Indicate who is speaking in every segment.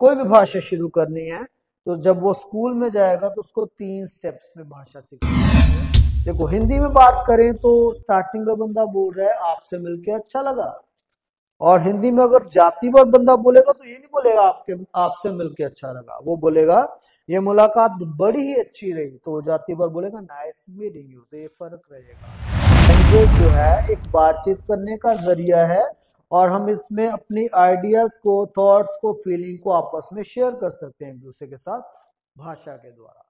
Speaker 1: कोई भी भाषा शुरू करनी है तो जब वो स्कूल में जाएगा तो उसको 3 स्टेप्स में भाषा सीखनी। देखो हिंदी में बात करें तो स्टार्टिंग में बंदा बोल रहा है आपसे मिलके अच्छा लगा, और हिंदी में अगर जातिवार बंदा बोलेगा तो ये नहीं बोलेगा आपके आपसे मिलके अच्छा लगा, वो बोलेगा ये मुलाकात बड़ी ही अच्छी रही, तो वो जातिवार बोलेगा नाइस मीटिंग यू। तो ये फर्क रहेगा। लैंग्वेज जो है एक बातचीत करने का जरिया है, और हम इसमें अपनी आइडियाज को, थॉट्स को, फीलिंग को आपस में शेयर कर सकते हैं एक दूसरे के साथ भाषा के द्वारा।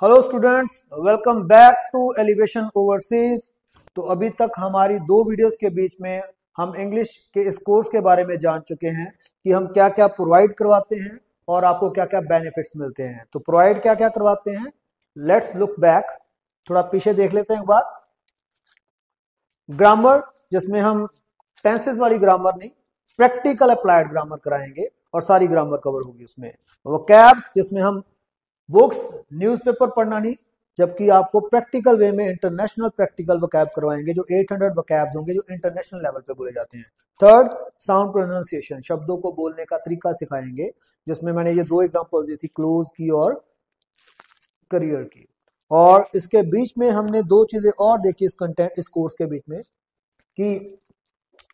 Speaker 1: Hello students, welcome back to Elevation Overseas. तो अभी तक हमारी 2 वीडियोस के बीच में हम इंग्लिश के इस कोर्स के बारे में जान चुके हैं कि हम क्या क्या प्रोवाइड करवाते हैं और आपको क्या क्या बेनिफिट्स मिलते हैं। तो प्रोवाइड क्या क्या करवाते हैं, लेट्स लुक बैक, थोड़ा पीछे देख लेते हैं एक बार। ग्रामर, जिसमें हम टेंसेस वाली ग्रामर नहीं, प्रैक्टिकल अप्लाइड ग्रामर कराएंगे और सारी ग्रामर कवर होगी उसमें। वोकैब्स, जिसमें हम बुक्स, न्यूज़पेपर पढ़ना नहीं, जबकि आपको प्रैक्टिकल वे में इंटरनेशनल प्रैक्टिकल वोकैब करवाएंगे, जो 800 वोकैब्स होंगे जो इंटरनेशनल लेवल पे बोले जाते हैं। थर्ड, साउंड प्रोनाउंसिएशन, शब्दों को बोलने का तरीका सिखाएंगे, जिसमें मैंने ये 2 एग्जांपल्स दी थी, क्लोज की और करियर की। और इसके बीच में हमने 2 चीजें और देखी इस कंटेंट, इस कोर्स के बीच में, कि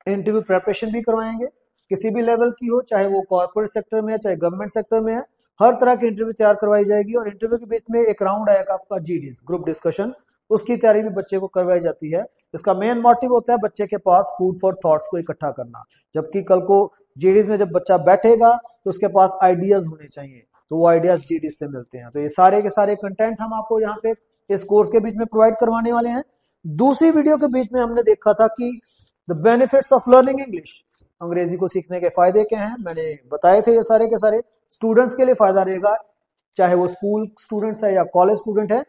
Speaker 1: इंटरव्यू प्रिपरेशन भी करवाएंगे, किसी भी लेवल की हो, चाहे वो कॉर्पोरेट सेक्टर में है चाहे गवर्नमेंट सेक्टर में है, हर तरह की इंटरव्यू तैयार करवाई जाएगी। और इंटरव्यू के बीच में एक राउंड आएगा आपका जीडीज, ग्रुप डिस्कशन, उसकी तैयारी भी बच्चे को करवाई जाती है। इसका मेन मोटिव होता है बच्चे के पास फूड फॉर थॉट्स को इकट्ठा करना, जबकि कल को जीडीज में जब बच्चा बैठेगा तो उसके पास आइडियाज होने चाहिए, तो वो आइडियाज जीडीज से मिलते हैं। तो ये सारे के सारे कंटेंट हम आपको यहाँ पे इस कोर्स के बीच में प्रोवाइड करवाने वाले हैं। दूसरी वीडियो के बीच में हमने देखा था कि the benefits of learning English, अंग्रेजी को सीखने के फायदे क्या हैं, मैंने बताए थे। ये सारे के सारे स्टूडेंट्स के लिए फायदा रहेगा, चाहे वो स्कूल स्टूडेंट्स है या कॉलेज स्टूडेंट है,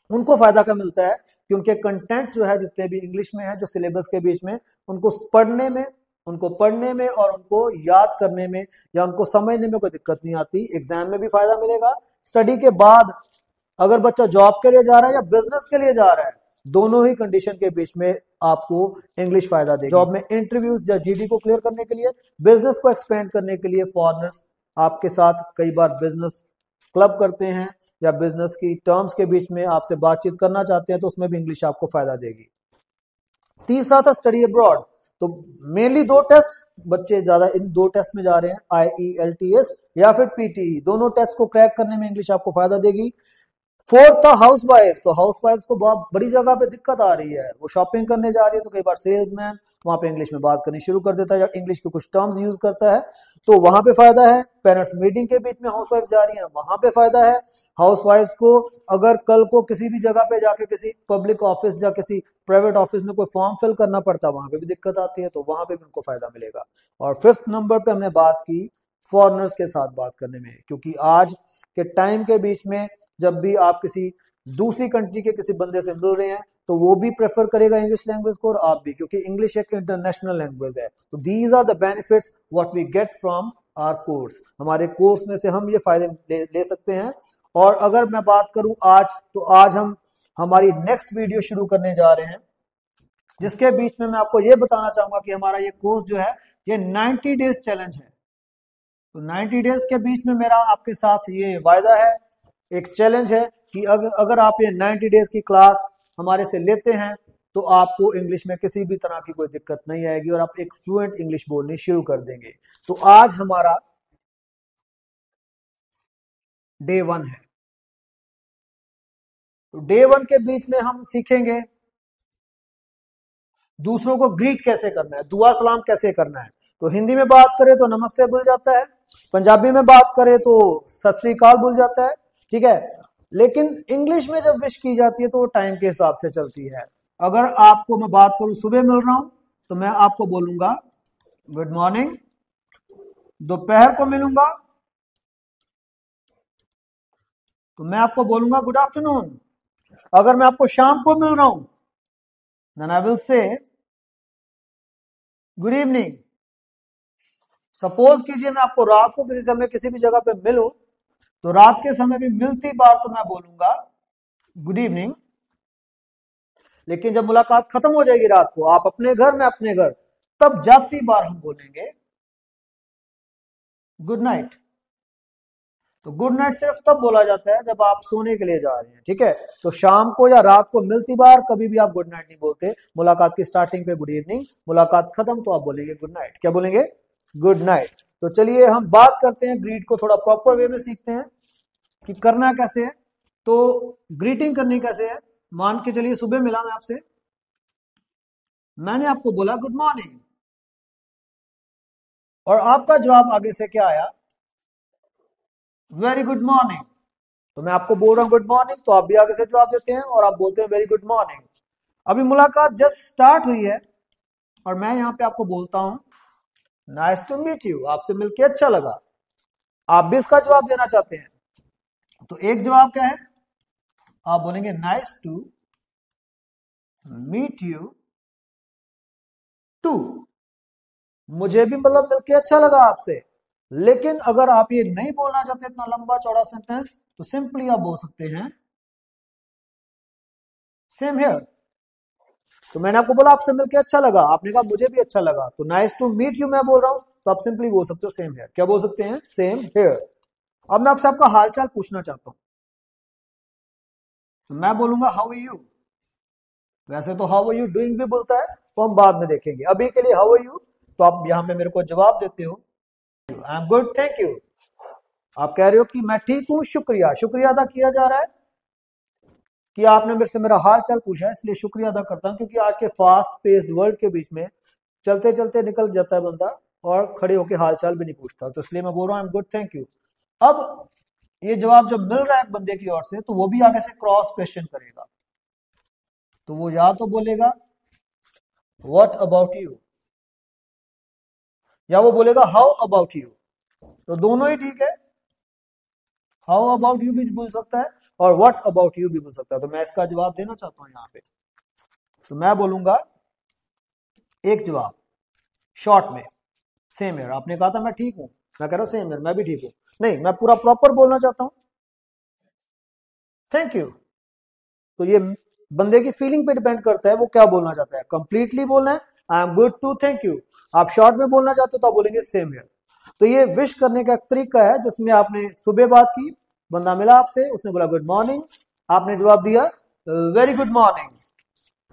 Speaker 1: उनको फायदा क्या मिलता है कि उनके कंटेंट जो है जितने भी इंग्लिश में है, जो सिलेबस के बीच में, उनको पढ़ने में और उनको याद करने में या उनको समझने में कोई दिक्कत नहीं आती। एग्जाम में भी फायदा मिलेगा। स्टडी के बाद अगर बच्चा जॉब के लिए जा रहा है या बिजनेस के लिए जा रहा है, दोनों ही कंडीशन के बीच में आपको इंग्लिश फायदा देगी। जॉब में इंटरव्यूज या जीडी को क्लियर करने के लिए, बिजनेस को एक्सपेंड करने के लिए फॉरेनर्स आपके साथ कई बार बिजनेस क्लब करते हैं या बिजनेस की टर्म्स के बीच में आपसे बातचीत करना चाहते हैं, तो उसमें भी इंग्लिश आपको फायदा देगी। तीसरा था स्टडी अब्रॉड। तो मेनली 2 टेस्ट, बच्चे ज्यादा इन 2 टेस्ट में जा रहे हैं, IELTS या फिर PTE, दोनों टेस्ट को क्रैक करने में इंग्लिश आपको फायदा देगी। फोर्थ था हाउस वाइफ। तो हाउस वाइफ को बहुत बड़ी जगह पे दिक्कत आ रही है, वो शॉपिंग करने जा रही है तो कई बार सेल्समैन वहां पे इंग्लिश में बात करनी शुरू कर देता है या इंग्लिश के कुछ टर्म्स यूज करता है, तो वहां पे फायदा है। पेरेंट्स मीटिंग के बीच में हाउस वाइफ जा रही है, वहां पे फायदा है। हाउस वाइफ को अगर कल को किसी भी जगह पे जाके किसी पब्लिक ऑफिस या किसी प्राइवेट ऑफिस में कोई फॉर्म फिल करना पड़ता है, वहां पे भी दिक्कत आती है, तो वहां पे भी उनको फायदा मिलेगा। और 5th नंबर पे हमने बात की फॉरेनर्स के साथ बात करने में, क्योंकि आज के टाइम के बीच में जब भी आप किसी दूसरी कंट्री के किसी बंदे से मिल रहे हैं तो वो भी प्रेफर करेगा इंग्लिश लैंग्वेज को और आप भी, क्योंकि इंग्लिश एक इंटरनेशनल लैंग्वेज है। तो these are the benefits what we get from our course. हमारे कोर्स में से हम ये फायदे ले सकते हैं। और अगर मैं बात करूं आज, तो आज हम हमारी नेक्स्ट वीडियो शुरू करने जा रहे हैं, जिसके बीच में मैं आपको ये बताना चाहूंगा कि हमारा ये कोर्स जो है ये 90 डेज चैलेंज है। तो 90 डेज के बीच में मेरा आपके साथ ये वायदा है, एक चैलेंज है कि अगर आप ये 90 डेज की क्लास हमारे से लेते हैं तो आपको इंग्लिश में किसी भी तरह की कोई दिक्कत नहीं आएगी और आप एक फ्लुएंट इंग्लिश बोलनी शुरू कर देंगे। तो आज हमारा डे 1 है। तो डे 1 के बीच में हम सीखेंगे दूसरों को ग्रीट कैसे करना है, दुआ सलाम कैसे करना है। तो हिंदी में बात करें तो नमस्ते भूल जाता है, पंजाबी में बात करें तो सत श्री अकाल भूल जाता है, ठीक है। लेकिन इंग्लिश में जब विश की जाती है तो वो टाइम के हिसाब से चलती है। अगर आपको मैं बात करूं, सुबह मिल रहा हूं तो मैं आपको बोलूंगा गुड मॉर्निंग, दोपहर को मिलूंगा तो मैं आपको बोलूंगा गुड आफ्टरनून। अगर मैं आपको शाम को मिल रहा हूं then I will say good evening. Suppose कीजिए मैं आपको रात को किसी समय किसी भी जगह पे मिलूं, तो रात के समय भी मिलती बार तो मैं बोलूंगा गुड इवनिंग। लेकिन जब मुलाकात खत्म हो जाएगी रात को, आप अपने घर में अपने घर, तब जाती बार हम बोलेंगे गुड नाइट। तो गुड नाइट सिर्फ तब बोला जाता है जब आप सोने के लिए जा रहे हैं, ठीक है। तो शाम को या रात को मिलती बार कभी भी आप गुड नाइट नहीं बोलते। मुलाकात की स्टार्टिंग पे गुड इवनिंग, मुलाकात खत्म तो आप बोलेंगे गुड नाइट। क्या बोलेंगे? Good night. तो चलिए हम बात करते हैं ग्रीट को थोड़ा प्रॉपर वे में सीखते हैं कि करना कैसे है। तो ग्रीटिंग करनी कैसे है। मान के चलिए सुबह मिला मैं आपसे, मैंने आपको बोला गुड मॉर्निंग, और आपका जवाब आगे से क्या आया? Very good morning. तो मैं आपको बोल रहा हूं गुड मॉर्निंग, तो आप भी आगे से जवाब देते हैं और आप बोलते हैं वेरी गुड मॉर्निंग। अभी मुलाकात जस्ट स्टार्ट हुई है और मैं यहां पे आपको बोलता हूं नाइस टू मीट यू, आपसे मिलकर अच्छा लगा। आप भी इसका जवाब देना चाहते हैं, तो एक जवाब क्या है? आप बोलेंगे nice to meet you too, मुझे भी मतलब मिलकर अच्छा लगा आपसे। लेकिन अगर आप ये नहीं बोलना चाहते इतना लंबा चौड़ा सेंटेंस, तो सिंपली आप बोल सकते हैं सेम हियर। तो मैंने आपको बोला आपसे मिलकर अच्छा लगा, आपने कहा मुझे भी अच्छा लगा, तो नाइस टू मीट यू मैं बोल रहा हूं, तो आप सिंपली बोल सकते हो सेम हियर। क्या बोल सकते हैं? Same here. अब मैं आपसे आपका हालचाल पूछना चाहता हूं, तो मैं बोलूंगा हाउ आर यू। वैसे तो हाउ आर यू डूइंग भी बोलता है, तो हम बाद में देखेंगे। अभी के लिए हाउ आर यू, तो आप यहां पे मेरे को जवाब देते हो आई एम गुड थैंक यू। आप कह रहे हो कि मैं ठीक हूं, शुक्रिया। शुक्रिया अदा किया जा रहा है कि आपने मेरे से मेरा हाल चाल पूछा है, इसलिए शुक्रिया अदा करता हूं। क्योंकि आज के फास्ट पेस्ड वर्ल्ड के बीच में चलते चलते निकल जाता है बंदा और खड़े होकर हाल चाल भी नहीं पूछता, तो इसलिए मैं बोल रहा हूं आई एम गुड थैंक यू। अब ये जवाब जब मिल रहा है एक बंदे की ओर से, तो वो भी आगे से क्रॉस क्वेश्चन करेगा। तो वो या तो बोलेगा व्हाट अबाउट यू, या वो बोलेगा हाउ अबाउट यू। तो दोनों ही ठीक है, हाउ अबाउट यू भी बोल सकता है और व्हाट अबाउट यू भी बोल सकता है। तो मैं इसका जवाब देना चाहता हूं यहां पे, तो मैं बोलूंगा एक जवाब शॉर्ट में सेम हियर। आपने कहा था मैं ठीक हूं, मैं कह रहा हूं सेम हियर, मैं भी ठीक हूं। नहीं, मैं पूरा प्रॉपर बोलना चाहता हूं थैंक यू। तो ये बंदे की फीलिंग पे डिपेंड करता है वो क्या बोलना चाहता है। कंप्लीटली बोलना है I am good too thank you, आप शॉर्ट में बोलना चाहते हो तो आप बोलेंगे सेम हियर। तो ये विश करने का एक तरीका है जिसमें आपने सुबह बात की, बंदा मिला आपसे, उसने बोला गुड मॉर्निंग, आपने जवाब दिया वेरी गुड मॉर्निंग।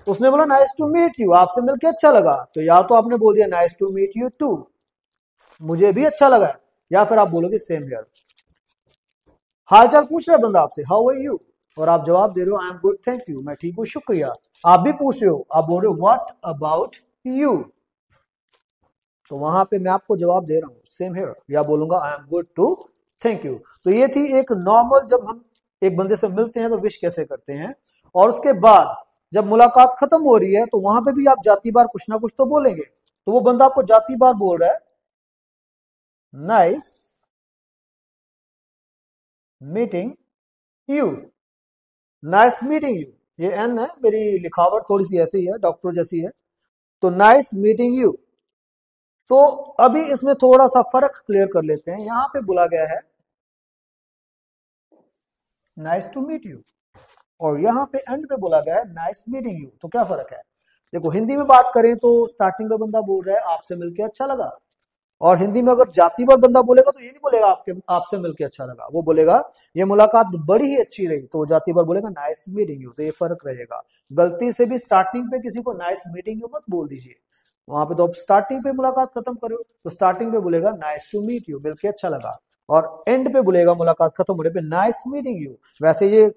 Speaker 1: उसने बोला नाइस टू मीट यू, आपसे मिलकर अच्छा लगा, तो या तो आपने बोल दिया nice to meet you too, मुझे भी अच्छा लगा, या फिर आप बोलोगे सेम हियर। हालचाल पूछ रहा है बंदा आपसे हाउ आर यू, और आप जवाब दे रहे हो आई एम गुड थैंक यू, मैं ठीक हूं शुक्रिया। आप भी पूछ रहे हो, आप बोल रहे हो व्हाट अबाउट यू, तो वहां पे मैं आपको जवाब दे रहा हूं सेम हियर, या बोलूंगा I am good too thank you. तो ये थी एक नॉर्मल, जब हम एक बंदे से मिलते हैं तो विश कैसे करते हैं। और उसके बाद जब मुलाकात खत्म हो रही है, तो वहां पे भी आप जाती बार कुछ ना कुछ तो बोलेंगे। तो वो बंदा आपको जाती बार बोल रहा है nice meeting you, nice meeting you. ये एन है, मेरी लिखावट थोड़ी सी ऐसी है, डॉक्टर जैसी है। तो नाइस मीटिंग यू। तो अभी इसमें थोड़ा सा फर्क क्लियर कर लेते हैं। यहां पे बोला गया है नाइस टू मीट यू, और यहां पे एंड पे बोला गया है नाइस मीटिंग यू। तो क्या फर्क है? देखो, हिंदी में बात करें तो स्टार्टिंग में बंदा बोल रहा है आपसे मिलकर अच्छा लगा, और हिंदी में अगर जाति बार बंदा बोलेगा तो ये नहीं बोलेगा आपके आपसे मिलकर अच्छा लगा, वो बोलेगा ये मुलाकात बड़ी ही अच्छी रही, तो वो जाति बार बोलेगा नाइस मीटिंग यू। तो ये फर्क रहेगा। गलती से भी स्टार्टिंग पे किसी को नाइस मीटिंग यू मत बोल दीजिए। वहां पे तो आप स्टार्टिंग पे मुलाकात खत्म करो, तो स्टार्टिंग पे बोलेगा नाइस टू मीट यू, मिलकर अच्छा लगा, और एंड पे बोलेगा मुलाकात खत्म होने पे नाइस मीटिंग यू। वैसे ये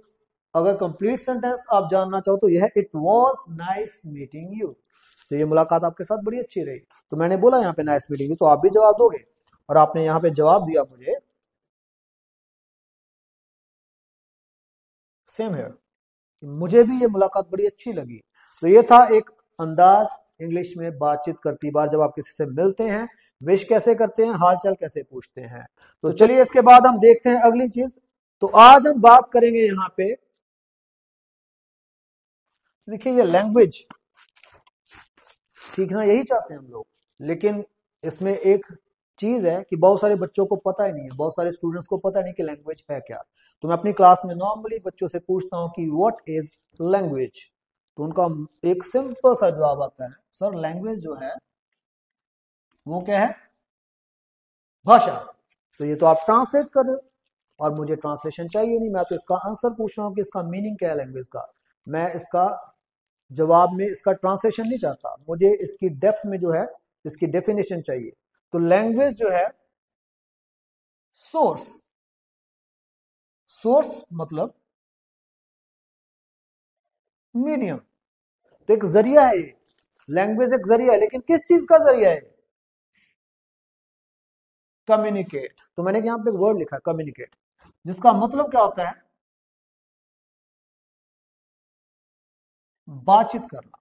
Speaker 1: अगर कंप्लीट सेंटेंस आप जानना चाहो तो यह it was nice meeting you, तो ये मुलाकात आपके साथ बड़ी अच्छी रही। तो मैंने बोला यहाँ पे नाइस मीटिंग यू, तो आप भी जवाब दोगे, और आपने यहाँ पे जवाब दिया मुझे सेम हियर, मुझे भी ये मुलाकात बड़ी अच्छी लगी। तो ये था एक अंदाज इंग्लिश में बातचीत करती बार जब आप किसी से मिलते हैं, विश कैसे करते हैं, हाल चाल कैसे पूछते हैं। तो चलिए इसके बाद हम देखते हैं अगली चीज। तो आज हम बात करेंगे यहाँ पे, देखिए ये लैंग्वेज सीखना यही चाहते हैं हम लोग, लेकिन इसमें एक चीज है कि बहुत सारे बच्चों को पता ही नहीं है, बहुत सारे स्टूडेंट्स को पता नहीं कि लैंग्वेज है क्या। तो मैं अपनी क्लास में नॉर्मली बच्चों से पूछता हूं कि व्हाट इज लैंग्वेज, तो उनका एक सिंपल सा जवाब आता है, सर लैंग्वेज जो है वो क्या है, भाषा। तो ये तो आप ट्रांसलेट कर रहे हो और मुझे ट्रांसलेशन चाहिए नहीं, मैं तो इसका आंसर पूछ रहा हूं कि इसका मीनिंग क्या है लैंग्वेज का। मैं इसका जवाब में इसका ट्रांसलेशन नहीं चाहता, मुझे इसकी डेप्थ में जो है इसकी डेफिनेशन चाहिए। तो लैंग्वेज जो है सोर्स, सोर्स मतलब मीडियम, तो एक जरिया है ये, लैंग्वेज एक जरिया है, लेकिन किस चीज का जरिया है, कम्युनिकेट। तो मैंने यहां पे एक वर्ड लिखा है कम्युनिकेट, जिसका मतलब क्या होता है, बातचीत करना।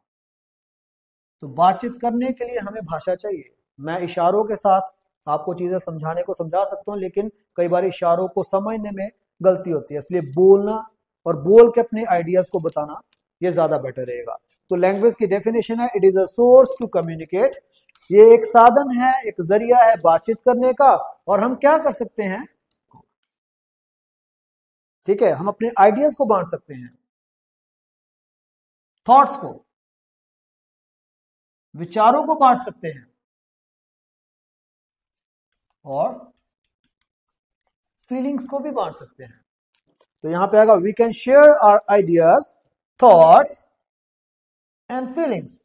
Speaker 1: तो बातचीत करने के लिए हमें भाषा चाहिए। मैं इशारों के साथ आपको चीजें समझाने को समझा सकता हूं, लेकिन कई बार इशारों को समझने में गलती होती है, इसलिए बोलना और बोल के अपने आइडियाज को बताना ये ज्यादा बेटर रहेगा। तो लैंग्वेज की डेफिनेशन है, it is a source to communicate. ये एक साधन है, एक जरिया है बातचीत करने का, और हम क्या कर सकते हैं, ठीक है, हम अपने आइडियाज को बांट सकते हैं, थॉट्स को, विचारों को बांट सकते हैं, और फीलिंग्स को भी बांट सकते हैं। तो यहां पे आएगा, we can share our ideas, thoughts and feelings.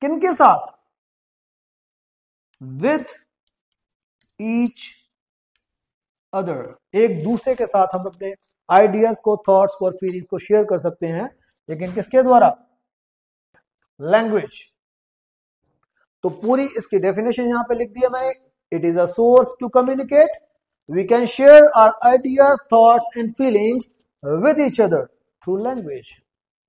Speaker 1: किनके साथ, विथ ईच अदर, एक दूसरे के साथ हम अपने आइडियाज को, थॉट्स को और फीलिंग्स को शेयर कर सकते हैं, लेकिन किसके द्वारा, लैंग्वेज। तो पूरी इसकी डेफिनेशन यहां पे लिख दिया मैंने, it is a source to communicate, we can share our ideas, thoughts and feelings with each other through language.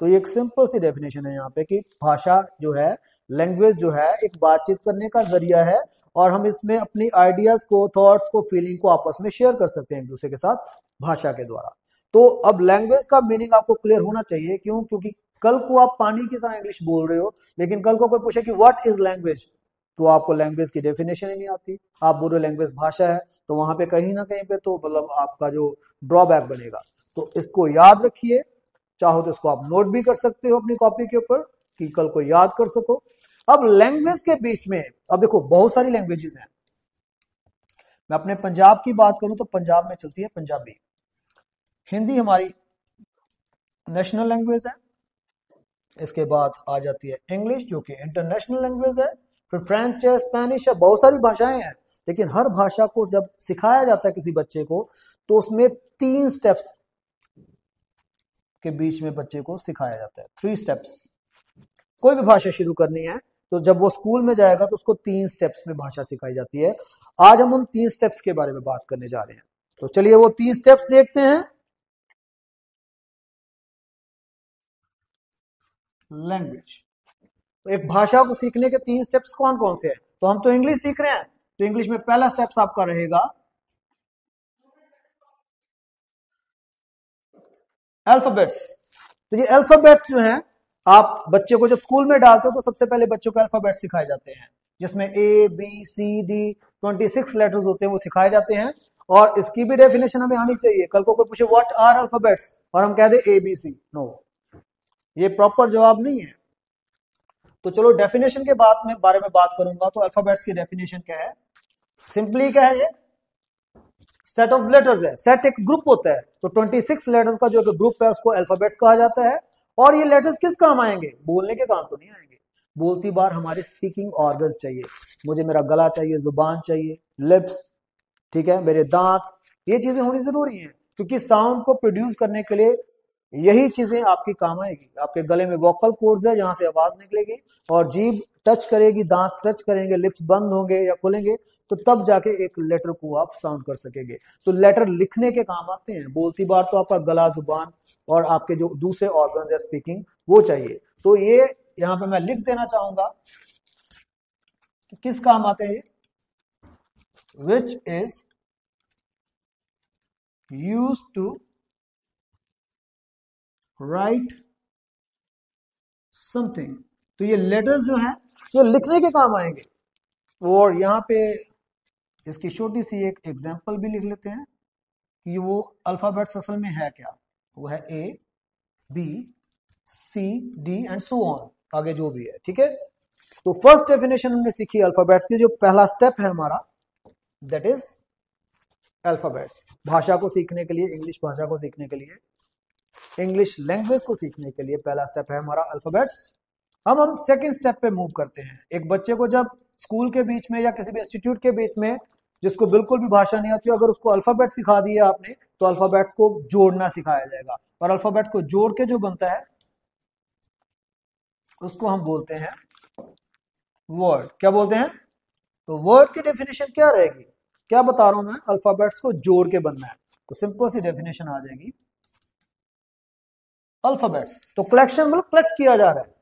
Speaker 1: तो ये एक सिंपल सी डेफिनेशन है यहाँ पे कि भाषा जो है, लैंग्वेज जो है, एक बातचीत करने का जरिया है, और हम इसमें अपनी आइडियाज को, थॉट्स को, फीलिंग को आपस में शेयर कर सकते हैं एक दूसरे के साथ भाषा के द्वारा। तो अब लैंग्वेज का मीनिंग आपको क्लियर होना चाहिए, क्यों, क्योंकि कल को आप पानी की तरह इंग्लिश बोल रहे हो, लेकिन कल को कोई पूछे कि व्हाट इज लैंग्वेज, तो आपको लैंग्वेज की डेफिनेशन ही नहीं आती, आप बोल रहे लैंग्वेज भाषा है, तो वहां पे कहीं ना कहीं पे तो मतलब आपका जो ड्रॉबैक बनेगा। तो इसको याद रखिए, चाहो तो इसको आप नोट भी कर सकते हो अपनी कॉपी के ऊपर कि कल को याद कर सको। अब लैंग्वेज के बीच में, अब देखो बहुत सारी लैंग्वेजेस हैं। मैं अपने पंजाब की बात करूं तो पंजाब में चलती है पंजाबी, हिंदी हमारी नेशनल लैंग्वेज है, इसके बाद आ जाती है इंग्लिश जो कि इंटरनेशनल लैंग्वेज है, फिर फ्रेंच है, स्पेनिश है, बहुत सारी भाषाएं हैं। लेकिन हर भाषा को जब सिखाया जाता है किसी बच्चे को, तो उसमें 3 स्टेप्स के बीच में बच्चे को सिखाया जाता है, 3 स्टेप्स। कोई भी भाषा शुरू करनी है तो जब वो स्कूल में जाएगा तो उसको 3 स्टेप्स में भाषा सिखाई जाती है। आज हम उन 3 स्टेप्स के बारे में बात करने जा रहे हैं, तो चलिए वो 3 स्टेप्स देखते हैं। लैंग्वेज, तो एक भाषा को सीखने के 3 स्टेप्स कौन कौन से हैं, तो हम तो इंग्लिश सीख रहे हैं, तो इंग्लिश में पहला स्टेप्स आपका रहेगा अल्फाबेट्स। तो ये अल्फाबेट्स जो हैं, आप बच्चे को जब स्कूल में डालते हो तो सबसे पहले बच्चों को अल्फाबेट सिखाए जाते हैं, जिसमें A B C D 26 letters होते हैं, वो सिखाए जाते हैं। और इसकी भी डेफिनेशन हमें आनी चाहिए, कल को कोई पूछे व्हाट आर अल्फाबेट्स और हम कह दे ए बी सी, नो, ये प्रॉपर जवाब नहीं है। तो चलो डेफिनेशन के बारे में बात करूंगा। तो अल्फाबेट्स की डेफिनेशन क्या है, सिंपली क्या है, ये सेट ऑफ लेटर्स है, सेट एक ग्रुप होता है, तो 26 लेटर्स का जो ग्रुप है उसको अल्फाबेट्स कहा जाता है। और ये लेटर्स किस काम आएंगे, बोलने के काम तो नहीं आएंगे, बोलती बार हमारे स्पीकिंग ऑर्गन्स चाहिए, मुझे मेरा गला चाहिए, जुबान चाहिए, लिप्स, ठीक है, मेरे दांत, ये चीजें होनी जरूरी है, क्योंकि साउंड को प्रोड्यूस करने के लिए यही चीजें आपकी काम आएगी। आपके गले में वोकल कोर्ड्स है जहां से आवाज निकलेगी, और जीभ टच करेगी, दांत टच करेंगे, लिप्स बंद होंगे या खुलेंगे, तो तब जाके एक लेटर को आप साउंड कर सकेंगे। तो लेटर लिखने के काम आते हैं, बोलती बार तो आपका गला, जुबान और आपके जो दूसरे ऑर्गन्स है स्पीकिंग, वो चाहिए। तो ये यहां पे मैं लिख देना चाहूंगा कि किस काम आते हैं ये, which is use to write something. तो ये लेटर्स जो हैं ये लिखने के काम आएंगे। और यहां पे इसकी छोटी सी एक एग्जांपल भी लिख लेते हैं कि वो अल्फाबेट्स असल में है क्या, वो है A B C D and so on, आगे जो भी है, ठीक है। तो फर्स्ट डेफिनेशन हमने सीखी अल्फाबेट्स की। जो पहला स्टेप है हमारा, दैट इज अल्फाबेट्स। भाषा को सीखने के लिए, इंग्लिश भाषा को सीखने के लिए, इंग्लिश लैंग्वेज को सीखने के लिए पहला स्टेप है हमारा अल्फाबेट्स। हम सेकंड स्टेप पे मूव करते हैं। एक बच्चे को जब स्कूल के बीच में या किसी भी इंस्टीट्यूट के बीच में, जिसको बिल्कुल भी भाषा नहीं आती, अगर उसको अल्फाबेट सिखा दिया आपने, तो अल्फाबेट्स को जोड़ना सिखाया जाएगा। और अल्फाबेट को जोड़ के जो बनता है उसको हम बोलते हैं वर्ड। क्या बोलते हैं? तो वर्ड की डेफिनेशन क्या रहेगी? क्या बता रहा हूं मैं? अल्फाबेट्स को जोड़ के बनना है। तो सिंपल सी डेफिनेशन आ जाएगी, अल्फाबेट्स तो कलेक्शन, मतलब कलेक्ट किया जा रहा है।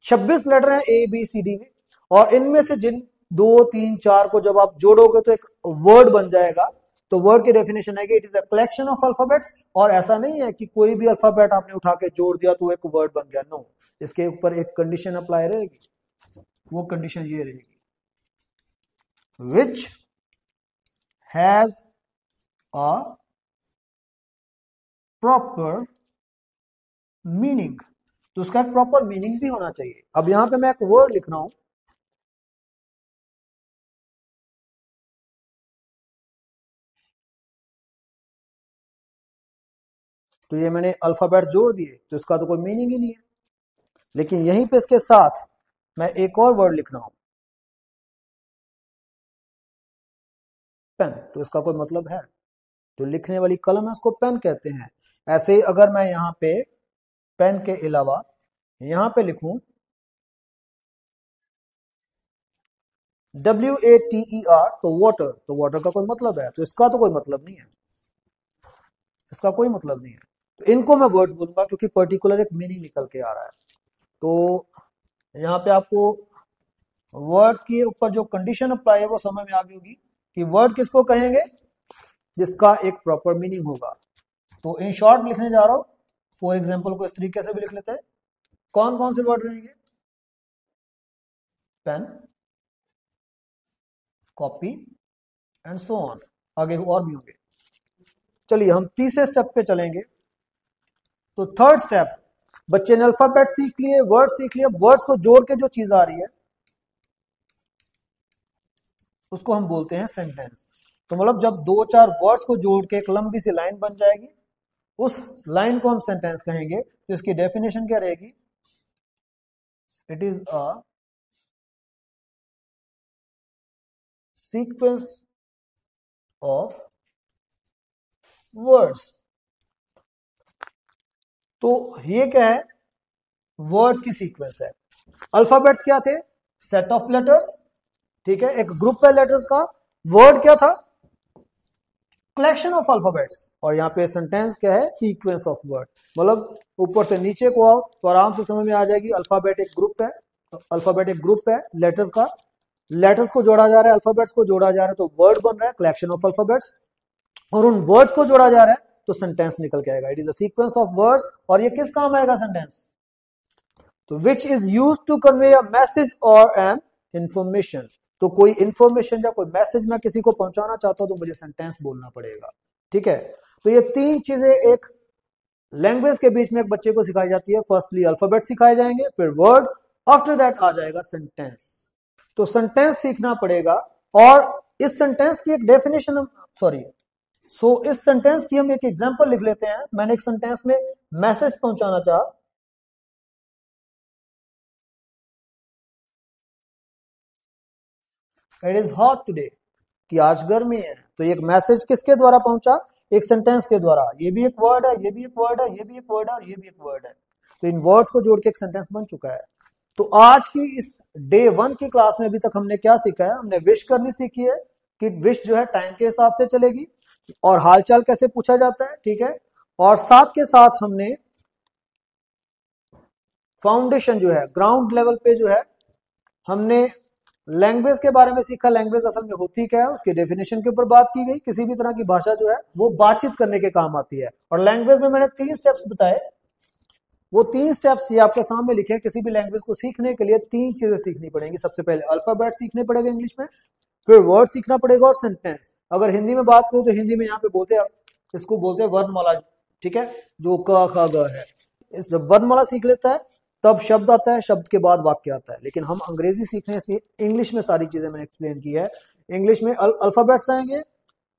Speaker 1: 26 लेटर हैं ए बी सी डी में, और इनमें से जिन 2 3 4 को जब आप जोड़ोगे तो एक वर्ड बन जाएगा। तो वर्ड की डेफिनेशन है कि it is a collection of alphabets. और ऐसा नहीं है कि कोई भी अल्फाबेट आपने उठा के जोड़ दिया तो एक वर्ड बन गया, नो। इसके ऊपर एक कंडीशन अप्लाई रहेगी, वो कंडीशन ये रहेगी, which has a proper meaning. तो उसका एक प्रॉपर मीनिंग भी होना चाहिए। अब यहां पे मैं एक वर्ड लिख रहा हूं, तो ये मैंने अल्फाबेट जोड़ दिए, तो इसका तो कोई मीनिंग ही नहीं है। लेकिन यहीं पे इसके साथ मैं एक और वर्ड लिख रहा हूं, पेन, तो इसका कोई मतलब है? जो लिखने वाली कलम है उसको पेन कहते हैं। ऐसे ही अगर मैं यहां पे पेन के अलावा यहां पे लिखूं WATER, तो वाटर, तो वाटर का कोई मतलब है? तो इसका तो कोई मतलब नहीं है, इसका कोई मतलब नहीं है। तो इनको मैं वर्ड्स बोलूंगा क्योंकि पर्टिकुलर एक मीनिंग निकल के आ रहा है। तो यहाँ पे आपको वर्ड के ऊपर जो कंडीशन अप्लाई है वो समझ में आ गई होगी कि वर्ड किसको कहेंगे, जिसका एक प्रॉपर मीनिंग होगा। तो इन शॉर्ट लिखने जा रहा हूं, फॉर एग्जाम्पल को इस तरीके से भी लिख लेते हैं। कौन कौन से वर्ड रहेंगे? Pen, copy and so on, आगे और भी होंगे। चलिए हम तीसरे स्टेप पे चलेंगे। तो थर्ड स्टेप, बच्चे ने अल्फाबेट सीख लिए, वर्ड सीख लिए। वर्ड्स को जोड़ के जो चीज आ रही है उसको हम बोलते हैं सेंटेंस। तो मतलब जब 2 4 वर्ड्स को जोड़ के एक लंबी सी लाइन बन जाएगी, उस लाइन को हम सेंटेंस कहेंगे। तो इसकी डेफिनेशन क्या रहेगी? It is a sequence of words. तो ये क्या है? वर्ड्स की सीक्वेंस है। अल्फाबेट्स क्या थे? सेट ऑफ लेटर्स, ठीक है, एक ग्रुप है लेटर्स का। वर्ड क्या था? Collection of alphabets. और यहाँ पे सेंटेंस क्या है? Sequence of word. मतलब ऊपर से नीचे को आओ तो आराम से समझ में आ जाएगी। अल्फाबेट एक ग्रुप है, अल्फाबेट एक ग्रुप है लेटर्स का, लेटर्स को जोड़ा जा रहा है, अल्फाबेट्स को जोड़ा जा रहा है, तो वर्ड बन रहा है, कलेक्शन ऑफ अल्फाबेट्स। और उन वर्ड्स को जोड़ा जा रहा है तो सेंटेंस निकल के आएगा। It is a sequence of words. और ये किस काम आएगा सेंटेंस? तो which is use to convey a message और एन इंफॉर्मेशन। तो कोई इंफॉर्मेशन या कोई मैसेज मैं किसी को पहुंचाना चाहता हूं तो मुझे सेंटेंस बोलना पड़ेगा, ठीक है। तो ये 3 चीजें एक लैंग्वेज के बीच में एक बच्चे को सिखाई जाती है। फर्स्टली अल्फाबेट सिखाए जाएंगे, फिर वर्ड, आफ्टर दैट आ जाएगा सेंटेंस। तो सेंटेंस सीखना पड़ेगा। और इस सेंटेंस की एक डेफिनेशन, इस सेंटेंस की हम एक एग्जांपल लिख लेते हैं। मैंने एक सेंटेंस में मैसेज पहुंचाना चाहा, इट इज हॉट टुडे, कि आज गर्मी है। तो एक मैसेज किसके द्वारा पहुंचा? एक सेंटेंस के द्वारा। ये भी एक वर्ड है, ये भी एक वर्ड है, ये भी एक वर्ड है और ये भी एक वर्ड है। तो इन वर्ड्स को जोड़ के एक सेंटेंस बन चुका है। तो आज की इस डे 1 की क्लास में अभी तक हमने क्या सीखा है? हमने विश करनी सीखी है कि विश जो है टाइम के हिसाब से चलेगी, और हालचाल कैसे पूछा जाता है, ठीक है। और साथ के साथ हमने फाउंडेशन जो है, ग्राउंड लेवल पे जो है, हमने लैंग्वेज के बारे में सीखा। लैंग्वेज असल में होती क्या है, उसके डेफिनेशन के ऊपर बात की गई। किसी भी तरह की भाषा जो है वो बातचीत करने के काम आती है। और लैंग्वेज में मैंने 3 स्टेप्स बताए। वो 3 स्टेप्स ये आपके सामने लिखे। किसी भी लैंग्वेज को सीखने के लिए 3 चीजें सीखनी पड़ेंगी। सबसे पहले अल्फाबेट सीखने पड़ेगा इंग्लिश में, फिर वर्ड सीखना पड़ेगा और सेंटेंस। अगर हिंदी में बात करूं तो हिंदी में यहाँ पे बोलते हैं, इसको बोलते हैं वर्णमाला, ठीक है, जो क ख ग है। जब वर्णमाला सीख लेता है तब शब्द आता है, शब्द के बाद वाक्य आता है। लेकिन हम अंग्रेजी सीखने से इंग्लिश में सारी चीजें मैंने एक्सप्लेन की है। इंग्लिश में अल्फाबेट्स आएंगे,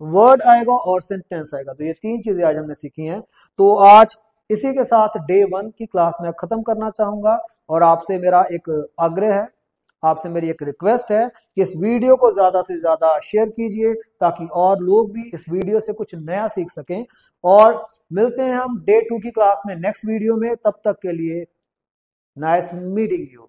Speaker 1: वर्ड आएगा और सेंटेंस आएगा। तो ये 3 चीजें आज हमने सीखी हैं। तो आज इसी के साथ डे 1 की क्लास में खत्म करना चाहूंगा और आपसे मेरा एक आग्रह है, आपसे मेरी एक रिक्वेस्ट है कि इस वीडियो को ज्यादा से ज्यादा शेयर कीजिए ताकि और लोग भी इस वीडियो से कुछ नया सीख सकें। और मिलते हैं हम डे 2 की क्लास में नेक्स्ट वीडियो में। तब तक के लिए नाइस मीटिंग यू।